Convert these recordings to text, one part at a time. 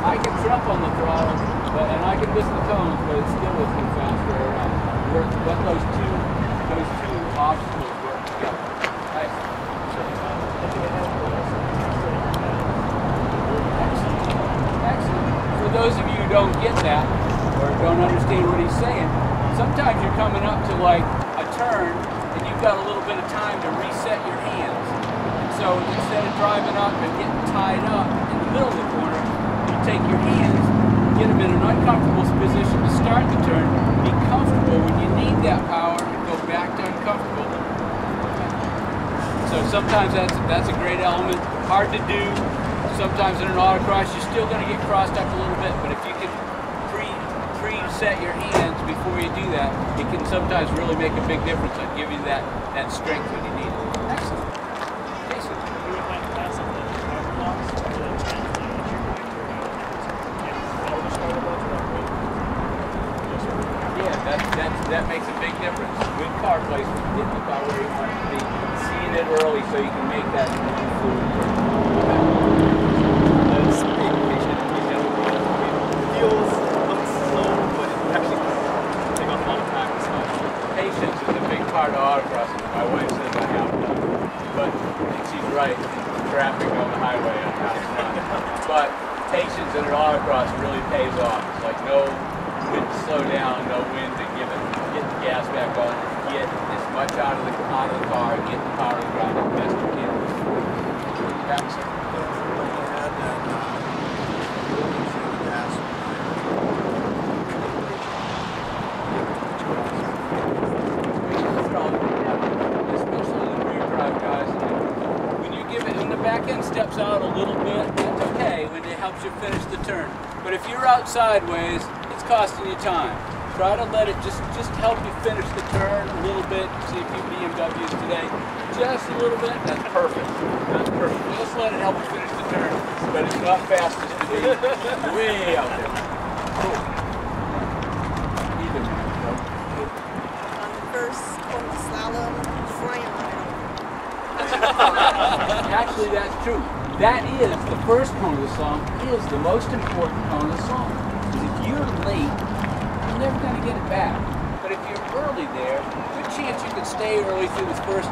I can trump on the throttle, and I can miss the tones, but it still is too fast for a run. But those two obstacles work together. Nice. Excellent. For those of you who don't get that, or don't understand what he's saying, sometimes you're coming up to like a turn, and you've got a little bit of time to reset your hands. And so instead of driving up and getting tied up in the middle of the corner, you take your hands, get them in an uncomfortable position to start the turn, be comfortable when you need that power, and go back to uncomfortable. So sometimes that's a great element, hard to do. Sometimes in an autocross, you're still going to get crossed up a little bit, but if you can preset your hands before you do that, it can sometimes really make a big difference and give you that strength when you need it. Excellent. Jason. Yeah, that makes a big difference. Good car placement, getting the car where you want it to be, seeing it early so you can make that fluid turn. Part of autocrossing. My wife says I have none, but she's right. Traffic on the highway, I have none. But patience in an autocross really pays off. It's like no wind to slow down, no wind to get the gas back on, get as much out of the car, get the power to the ground as best you can. Steps out a little bit, it's okay when it helps you finish the turn. But if you're out sideways, it's costing you time. Try to let it just help you finish the turn a little bit. See a few BMWs today, just a little bit. That's perfect. That's perfect. Just let it help you finish the turn, but it's not fastest to be way out there. Cool. Either man. On the first corner slalom, flying on it. Actually, that's true. That is, the first cone of the song is the most important cone of the song. Because if you're late, you're never going to get it back. But if you're early there, good chance you can stay early through the first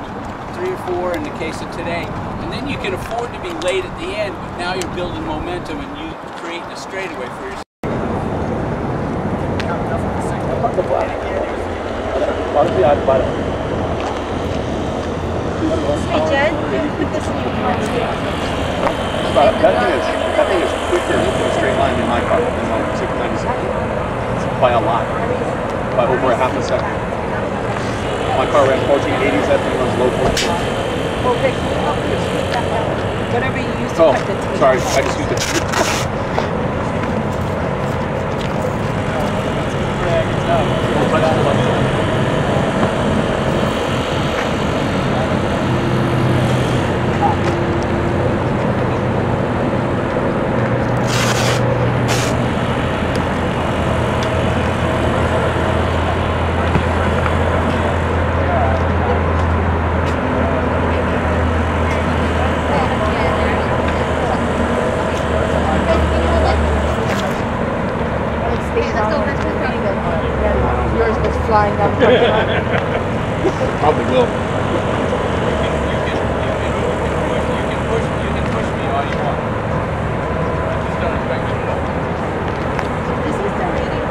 3 or 4 in the case of today. And then you can afford to be late at the end, but now you're building momentum and you creating a straightaway for yourself. Hey Jen, put this in your car. That thing is quicker in a straight line in my car than my 696. By a lot. By over a half a second. My car ran 1480s, that thing runs low 14. Well, Vic, whatever you use to cut the tape. Sorry, I just used it. Yours was flying down the Probably will. You can push me all you want. I just don't expect you to. This is the reading.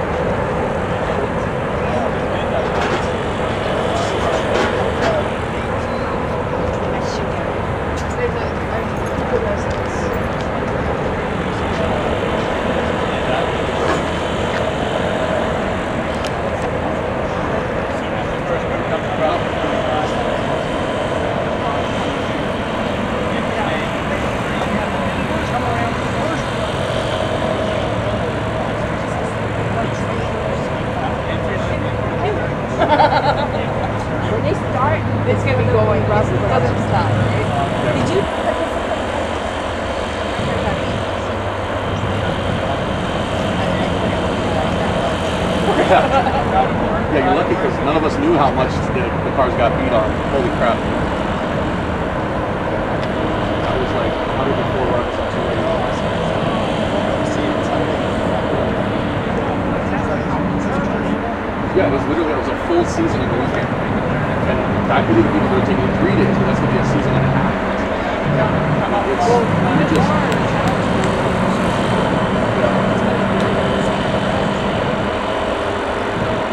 When they start, it's going to be going rough. It doesn't stop. Did you? Yeah, you're lucky because none of us knew how much the cars got beat on. Holy crap. I was like 104 runs. season in the weekend. And that could even people that are taking 3 days, but that's going to be a season and a half. It's just...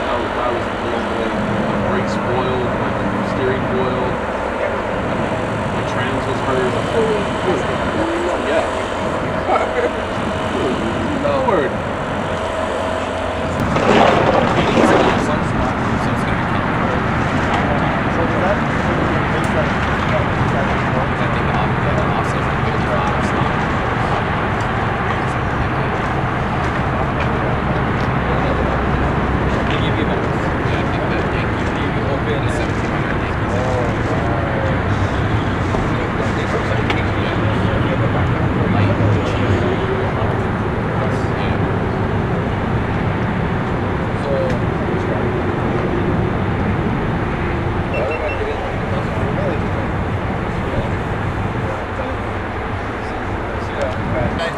I was blown away. My brakes boiled, my steering boiled, my trans was hurt. Yeah. Lord.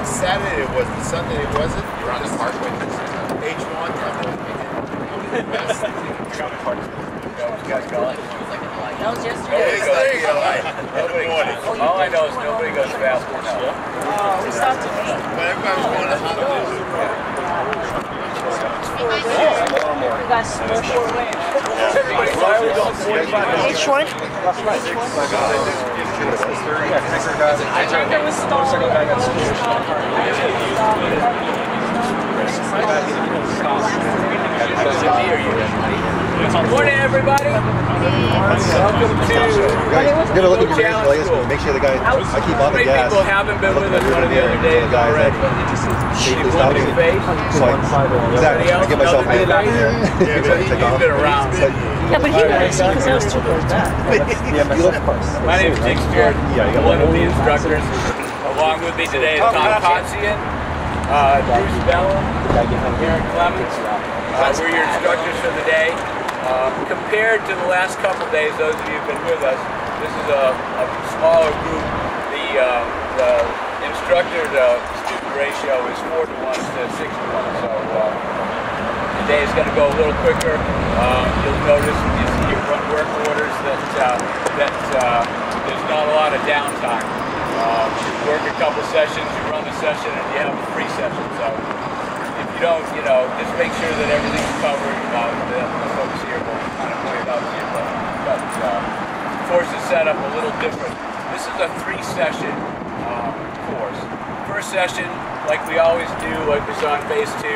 Saturday it was, Sunday it wasn't. You're on the parkway. H1. That was yesterday. All I know is nobody goes fast enough. We stopped to eat. When everybody was going to Honolulu. We got smushed. Why are we going 45? H1? I think there was Morning, everybody. Welcome to You're gonna look at your vehicle, I guess, make sure the guy. I keep on the Many gas. people haven't been with us one of the other days already. Safely One new face. Exactly. I get myself made. You've been around. Yeah, but he wanted to see because there was 2 cars back. My name is Dick Stewart, one of the instructors. Along with me today is Tom Potzian, Bruce Bella, Aaron Clemens. We're your instructors for the day. Compared to the last couple days, those of you who've been with us, this is a smaller group. The instructor to student ratio is 4 to 1 to 6 to 1. So today is going to go a little quicker. You'll notice when you see your work orders that there's not a lot of downtime. You work a couple sessions, you run the session, and you have a free session. So if you don't, just make sure that everything's covered. The folks here will kind of point it out to you, but course is set up a little different. This is a 3-session course. First session, like we always do, like we saw in phase 2,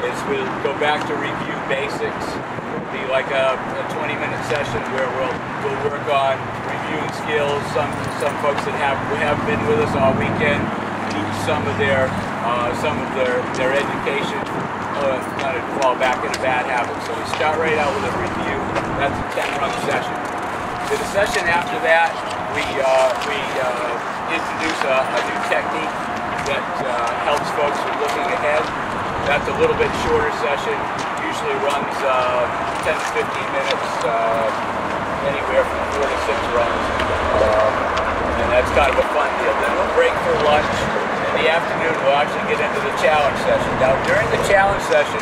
is we'll go back to review basics. It'll be like a 20-minute session where we'll work on reviewing skills. Some folks that have been with us all weekend use some of their education kind of fall back into bad habits. So we start right out with a review. That's a 10-run session. In the session after that, we introduce a new technique that helps folks with looking ahead. That's a little bit shorter session. Usually runs 10 to 15 minutes, anywhere from 4 to 6 runs. And that's kind of a fun deal. Then we'll break for lunch. In the afternoon, we'll actually get into the challenge session. Now, during the challenge session,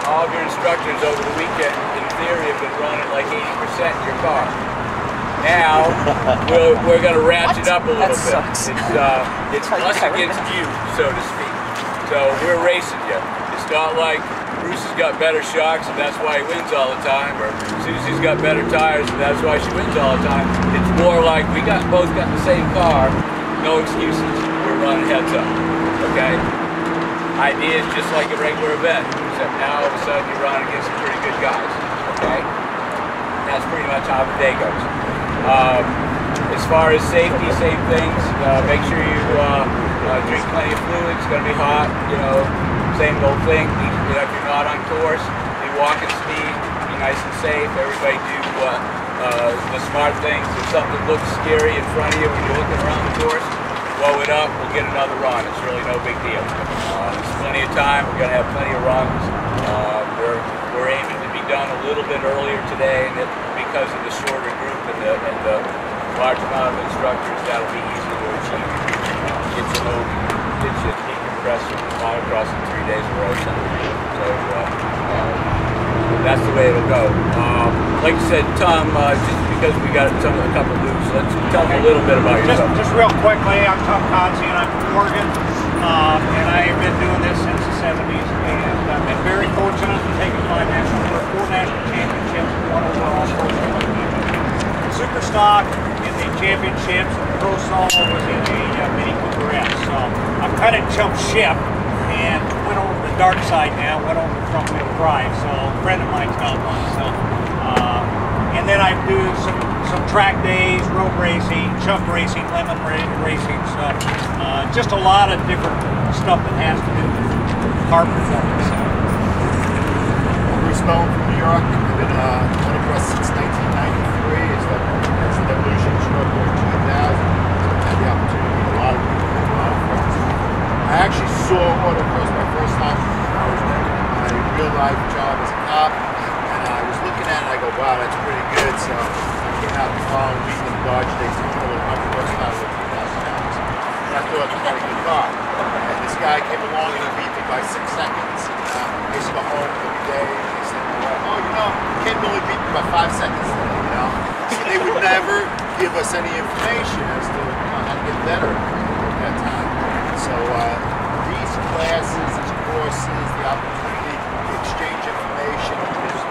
all of your instructors over the weekend, in theory, have been running like 80% in your car. Now, we're going to ratchet up a little bit. It's us against you, so to speak. So we're racing you. It's not like Bruce has got better shocks and that's why he wins all the time, or Susie's got better tires and that's why she wins all the time. It's more like we both got the same car, no excuses. We're running heads up, okay? Idea is just like a regular event, except now all of a sudden you're running against some pretty good guys, okay? That's pretty much how the day goes. As far as safety, same things. Make sure you drink plenty of fluid. It's going to be hot. Same old thing. If you're not on course, be walking speed. Be nice and safe. Everybody do the smart things. If something looks scary in front of you when you're looking around the course, blow it up. We'll get another run. It's really no big deal. There's plenty of time. We're going to have plenty of runs. We're aiming to be done a little bit earlier today, and because of the shorter group and the large amount of instructors, that'll be easy to achieve. Get you decompressed and fly across in 3 days of road. So that's the way it'll go. Like you said, Tom, just because we got a couple loose, let's tell them a little bit about yourself. Just real quickly, I'm Tom Conzi and I'm from Oregon, and I have been doing this since the 70s, and I've been very fortunate to take 4 national championships, 1 overall pro championship. Super stock in the championships, and pro solo was in a Mini Cooper S. So I've kind of jumped ship and went over to the dark side now, went over to front wheel drive. So a friend of mine's got one. So and then I do some track days, road racing, chuck racing, lemon racing. So just a lot of different stuff that has to do with car performance. Bruce Bone from New York. I've been motocross since 1993. It's the Evolution Shortboard 2000. I've had the opportunity to meet a lot of people, a lot of friends. I actually saw motocross my first time. I was working my real life job as a cop, and I was looking at it. I go, wow, that's pretty good. So I came out the following week in Dodge Daytona with my first time with 2,000 pounds. And I thought it was a very good car. And this guy came along and he beat me by 6 seconds. And I used to go home every day. And he said, oh, you know, Ken only beat me by 5 seconds today, you know. So they would never give us any information as to how to get better at that time. So these classes, these courses, the opportunity to exchange information is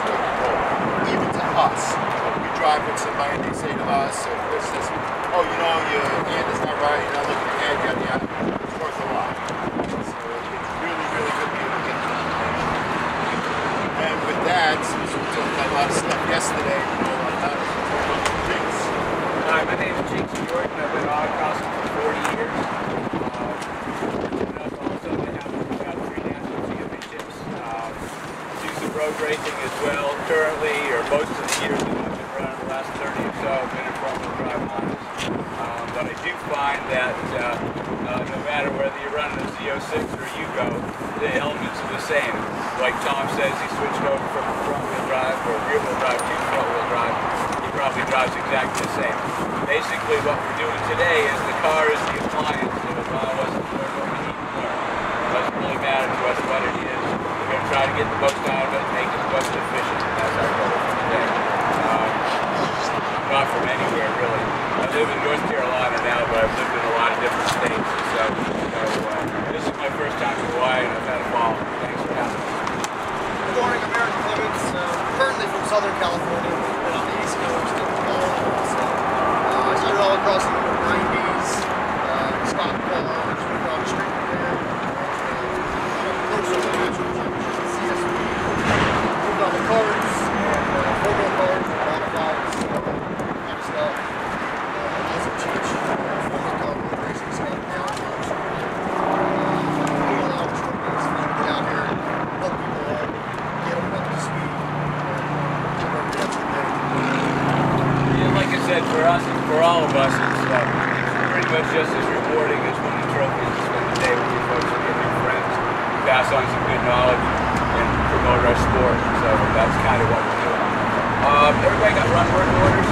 very important, even to us. We drive with somebody and they say to us, or Chris says, oh, you know, your hand is not right, you're not looking ahead, yada yada. It's worth a lot. So it's really, really good to be able to get the information. And with that, since we talked about a lot of stuff yesterday, we know a lot about it. Jinx. Hi, my name is Jinx Jordan. I've been autocrossing for 40 years. Also, I have about 3 national championships. Do some road racing as well. Currently, or most of the years that I've been running, the last 30 or so, I've been in front-wheel drive Hondas. But I do find that no matter whether you're running a Z06 or a Yugo, the elements are the same. Like Tom says, he switched over from front-wheel drive or rear-wheel drive to front-wheel drive. He probably drives exactly the same. Basically, what we're doing today is the car is the appliance that allows us to learn what we need to learn. It doesn't really matter to us what it is. We're going to try to get the most out of it and make it the most efficient. That's our goal for today. I'm not from anywhere, really. I live in North Carolina now, but I've lived in a lot of different states. So this is my first time in Hawaii, and I've had a ball. Thanks for having me. Good morning, I'm Eric Clements. Currently from Southern California. We've been on the East Coast and all over. So I started all across the 90s, stock cars, moved on to street career, CSV, moved on to carts, and photo cards, and modifieds, kind of stuff. Also teach former car road racing stuff now. Get out here and help people out, get them up to speed, and whatever that's the day. Yeah, like I said, for us, for all of us, it's pretty much just as rewarding as winning trophies. To spend the day with your folks and get your friends, pass on some good knowledge, and promote our sport. So that's kind of what we're doing. Everybody got run work orders?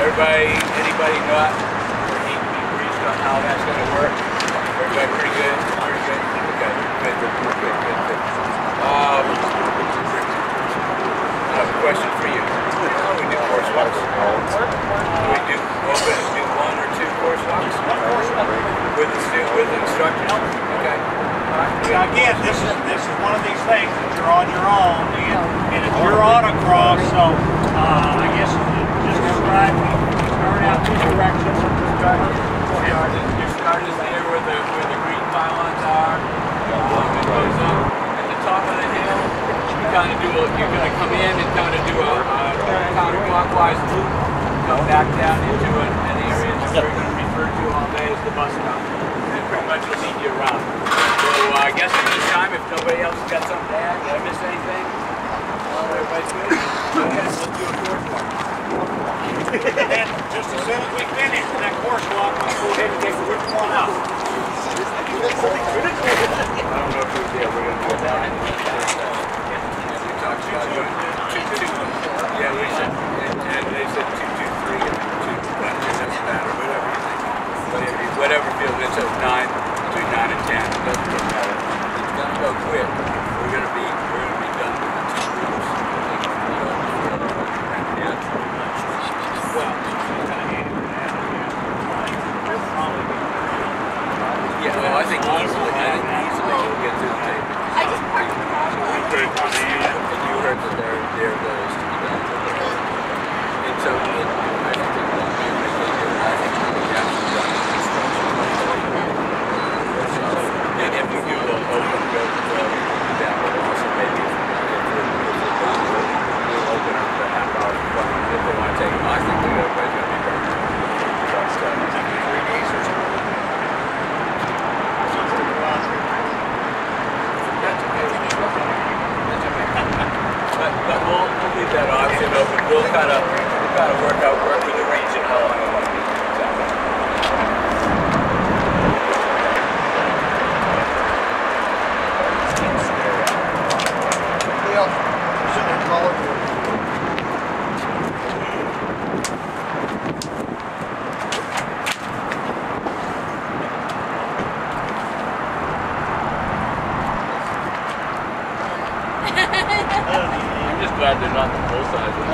Anybody not? Or need to be briefed on how that's going to work? Everybody pretty good? Pretty good? Okay, good. I have a question for you. We do course walks. We do 1 or 2 course walks with instructors. Okay. Now again, this is one of these things that you're on your own, and it's your autocross, so I guess just describe, we start out 2 directions. Your start is there where the green pylons are. It goes up at the top of the hill. You're going to come in and kind of do a counterclockwise loop, come back down into an area that we're going to refer to all day as the bus stop. And pretty much will lead you around. So I guess at this time, if nobody else has got something to add, did I miss anything? Everybody's good? Okay, let's do a course walk. And just as soon as we finish that course walk, we'll go ahead and take which one out. I don't know if we're going to do that. We talked about doing 2-2. Yeah, we said, and they said 2-2-3 and 2-1. It doesn't matter, whatever you think. Whatever feels, it's at 9, between 9 and 10. It doesn't really matter. It's going to go quick. We're going to be done with it. think easily he'll get through the tape. I just parked the car. And you heard that there goes to be done. And so I think and if we do the open go down, we'll also maybe we'll open up the half hour if they want to take them. I think everybody's going to be very trust 3 days or something. But we'll leave that option open. We'll kind of work with the range and how long I want to be. I'm just glad they're not the full size ones.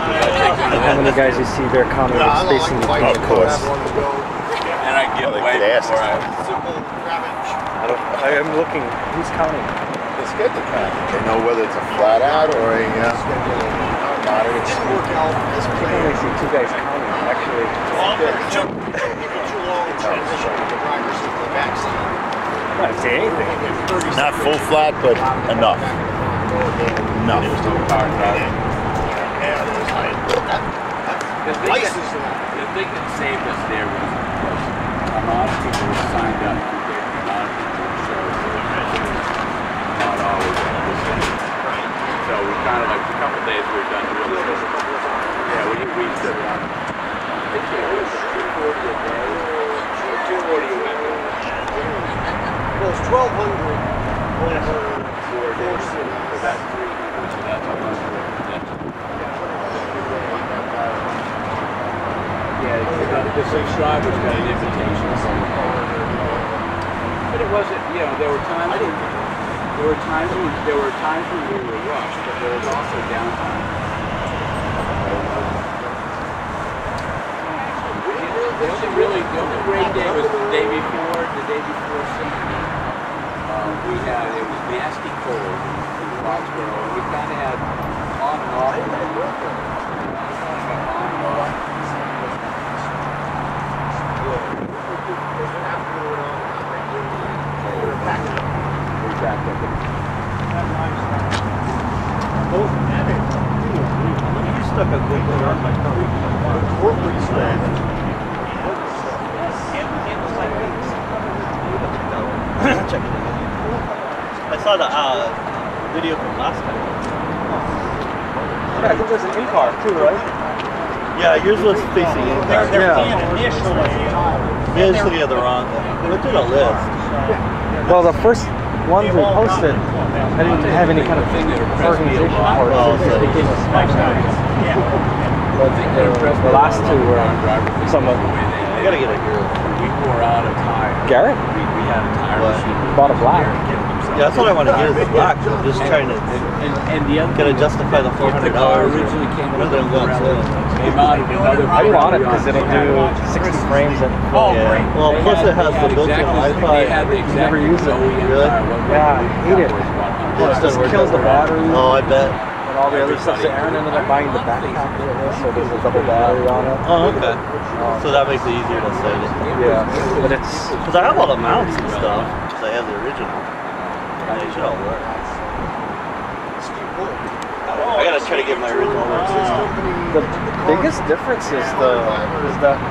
How many guys you see there counting the spacing between the course? And I give away before I am looking. Who's counting? It's good to count. They know whether it's a flat out or a moderate. It didn't work out as I planned. only see 2 guys counting. Actually, Too long transition with the driver's seat to the back seat. I don't see anything. Not full flat, but enough. Enough. The thing that saved us there was a lot of people were signed up to get a lot of people shows. Not always listening. So we kind of like a couple days we were done really good. Yeah, we stood around. I think it was 240 a day or 240 a week. Well, it's 1,200 over 4 cities. So that's 300. So that's 100. Yeah, the subscribers got an invitation. But it wasn't, you know, there were times when we were rushed, but there was also downtime. The only great day was the day before Saturday. It was nasty cold in Foxborough, and we kind of had on and off. You stuck a good one on my tongue. Corporate stand. Check it out. I saw the video from last time. Yeah, I think there's an in-car too, right? Yeah, yours was facing in-car. Initially they're wrong. Look at the list. Well, the first ones we posted, I didn't have any kind of organization for it. It became a smash. The last two were somewhat. I gotta get a girl. We wore out a tire. Garrett? We had a tire machine. Bought a black. Yeah, that's what I want to get is the black. I'm just trying to and the other gotta justify the $400. The car originally came with a came out of another. I want it because it'll do 60 frames and great. Well, plus it has the built-in Wi-Fi. Never use it. Really? Yeah, I hate it. Plus it kills the battery. Oh, I bet. And all the other stuff. So Aaron ended up buying the back half of this, so there's a double battery on it. Oh, okay. So that makes it easier to set it. Yeah, but it's because I have all the mounts and stuff. Because I have the original. They should all work. I gotta try to get my original work. The biggest difference is the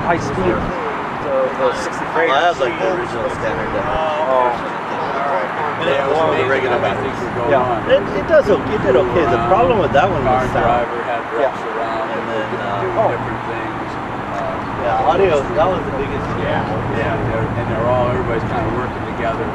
high speed, the 60 frames. I have like the original standard. Oh. And it won the regular batteries. Yeah. It does okay. It did okay. The problem with that one was sound. Yeah. And then different things. Yeah, audio. That was the biggest. Yeah. And everybody's kind of working together.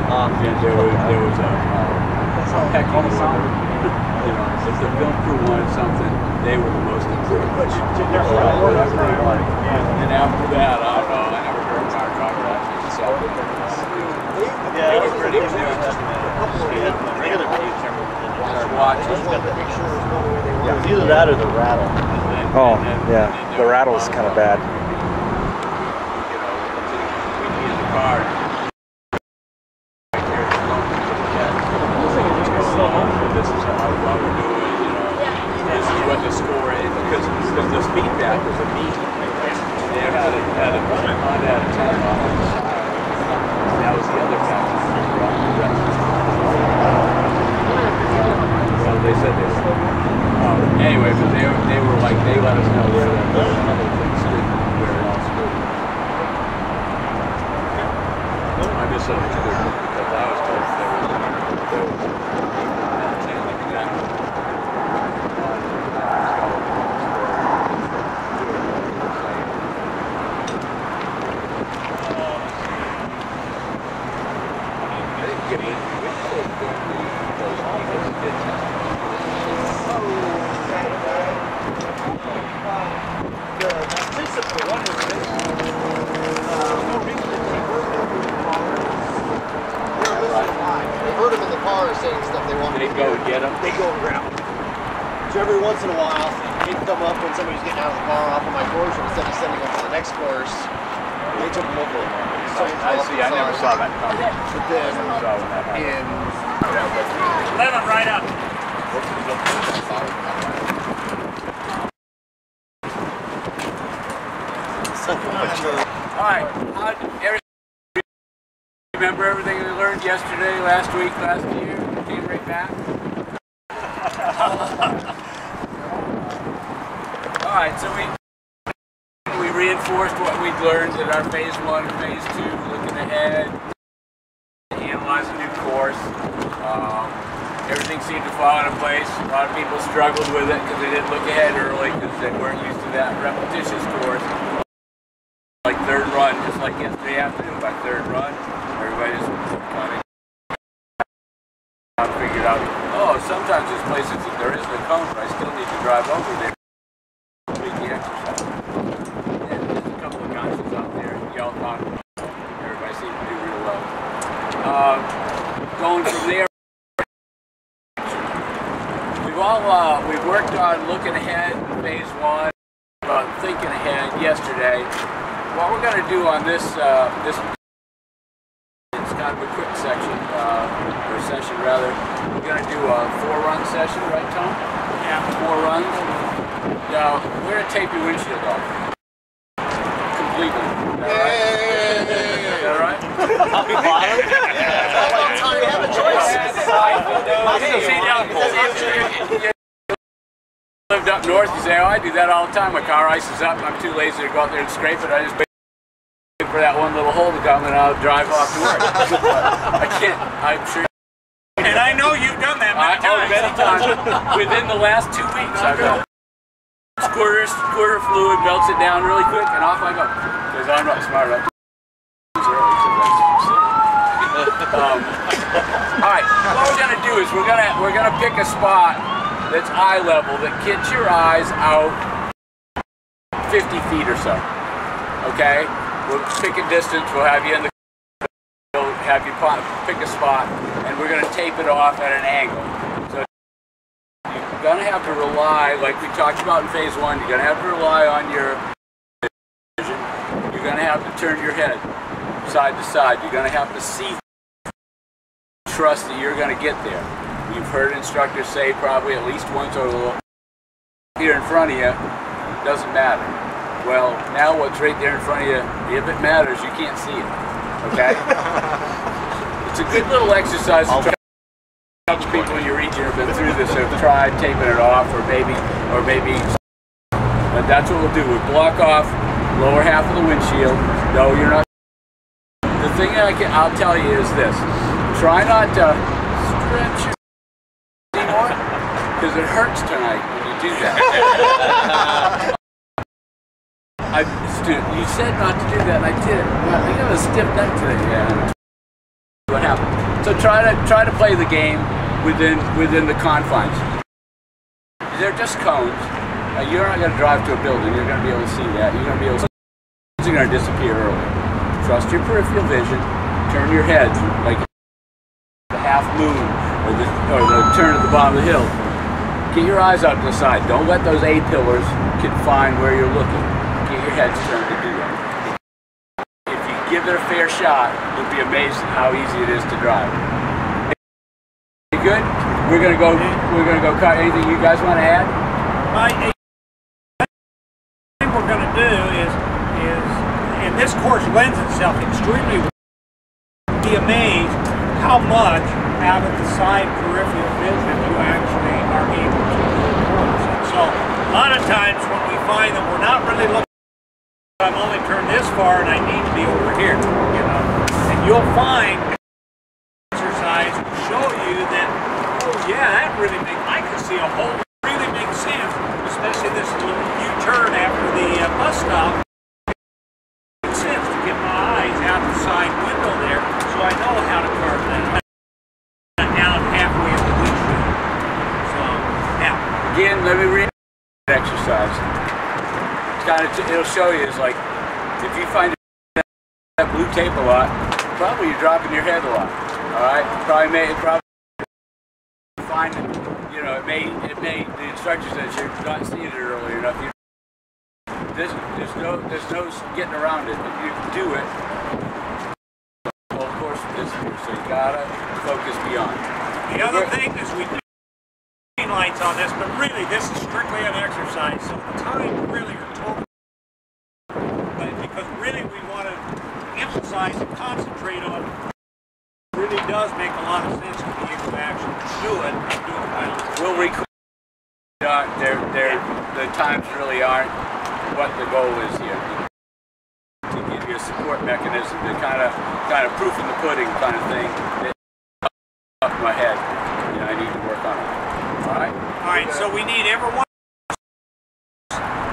There was a pecking order. You know, if the film crew wanted something, they were the most important. And after that, I don't know. I never heard a car driver actually sell it. Yeah, it was pretty good. Regular video camera. Watch. Yeah, it was either that or the rattle. Oh, yeah. The rattle's kind of bad. You know, we'd be in the car. misunderstood because I was told there was heard them in the car saying stuff they want. They go and get them. They go and grab them. So every once in a while, they'd come up when somebody's getting out of the car off of my course, and instead of sending them to the next course, they took them over. I see. I never saw that coming. But then in 11 right up. All right. Remember everything we learned yesterday, last week, last year? Came right back. All right. So we reinforced what we'd learned in our phase 1 and phase 2, looking ahead, analyze a new course. Everything seemed to fall into place. A lot of people struggled with it because they didn't look ahead early because they weren't used to that repetitious course. Like third run, just like yesterday afternoon, by third run, everybody just kind of figured out, oh, sometimes there's places that there isn't a cone, but I still need to drive over there to make the exercise. And there's a couple of guys out there, y'all thought everybody seemed to do real well. Going from there, we've worked on looking ahead in phase 1, thinking ahead yesterday. What we're going to do on this, it's kind of a quick section, or session rather. We're going to do a 4-run session, right, Tom? Yeah. 4 runs. Now, we're going to tape your windshield off. Completely. Is that right? Is that right? you have a choice. Lived up north, you say, oh, I do that all the time. My car ices up, and I'm too lazy to go out there and scrape it. I just wait for that one little hole to come, and I'll drive off to work. I can't, I'm sure. And I know you've done that many times. Many times. Within the last 2 weeks, I've done it. Squirter fluid, melts it down really quick, and off I go. Because I'm not smart enough to all right, what we're going to do is we're going to pick a spot that's eye level, that gets your eyes out 50 feet or so. Okay? We'll pick a distance, we'll have you in the have you pick a spot, and we're going to tape it off at an angle. So you're going to have to rely, like we talked about in phase 1, you're going to have to rely on your vision. You're going to have to turn your head side to side. You're going to have to see, trust that you're going to get there. You've heard instructors say probably at least once or a little here in front of you, doesn't matter. Well, now what's right there in front of you, if it matters, you can't see it. Okay? It's a good little exercise to try to help people in your region who have been through this, have tried taping it off, or maybe, but that's what we'll do. We'll block off lower half of the windshield. No, you're not. The thing I'll tell you is this. Try not to stretch your anymore, because it hurts tonight when you do that. You said not to do that, and I did. I got a stiff neck today. Yeah. What happened? So try to play the game within the confines. They're just cones. You're not going to drive to a building. You're going to be able to see that. You're going to be able to. Things are going to disappear early. Trust your peripheral vision. Turn your head like the half moon or the turn at the bottom of the hill. Get your eyes out to the side. Don't let those A-pillars confine where you're looking. Get your heads turned to do that. If you give it a fair shot, you'll be amazed at how easy it is to drive. You good? We're gonna go cut. Anything you guys want to add? The thing we're going to do is, and this course lends itself extremely well, be amazed how much out of the side peripheral vision you actually are able to do the course. And so a lot of times when we find that we're not really looking, I'm only turned this far and I need to be over here, you know, and you'll find exercise will show you that, oh yeah, that really makes, I can see a whole really makes sense, especially this little U-turn after the bus stop. It makes sense to get my eyes out the side window there, so I know how to carve that down halfway in the windshield. So, now. Again, let me read the exercise. It's kind of, it'll show you, it's like, if you find that blue tape a lot, probably you're dropping your head a lot. Alright? Probably find it, you know, it may, the instructor says you're not seeing it early enough. There's no getting around it. If you do it, well, of course, this is, so you gotta focus beyond. The other thing is we do lights on this, but really this is strictly an exercise, so the time really are total. But because really we want to emphasize and concentrate on it, really does make a lot of sense to be able to actually do it and do it well. We'll record. The times really aren't what the goal is here. To give you a support mechanism, to kind of proof in the pudding kind of thing. Up my head, you know, I need to work on it. All right. All right. So we need everyone,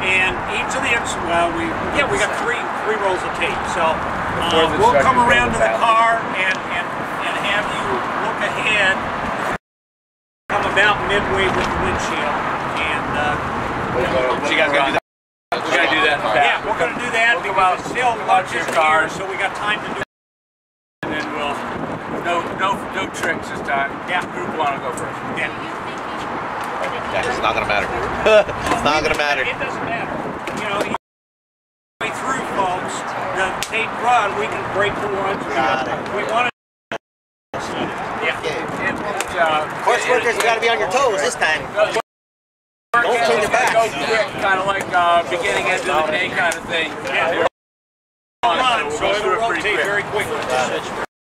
and each of the we got three rolls of tape. So we'll come around to the car and have you look ahead, come about midway with the windshield, and you guys gotta do that. We gotta do that. Yeah, we're gonna do that because it's still much your cars, so we got time to do. And then we'll no tricks this time. Yeah, group one will go first. Yeah. It's not gonna matter. It's not gonna matter. It doesn't matter. You know, way through, folks. The tape run, we can break the ones. We want to. Course workers, you gotta be on your toes this time. Don't turn your back. Go quick, kind of like beginning end of the day kind of thing. Yeah. So it'll rotate very quickly.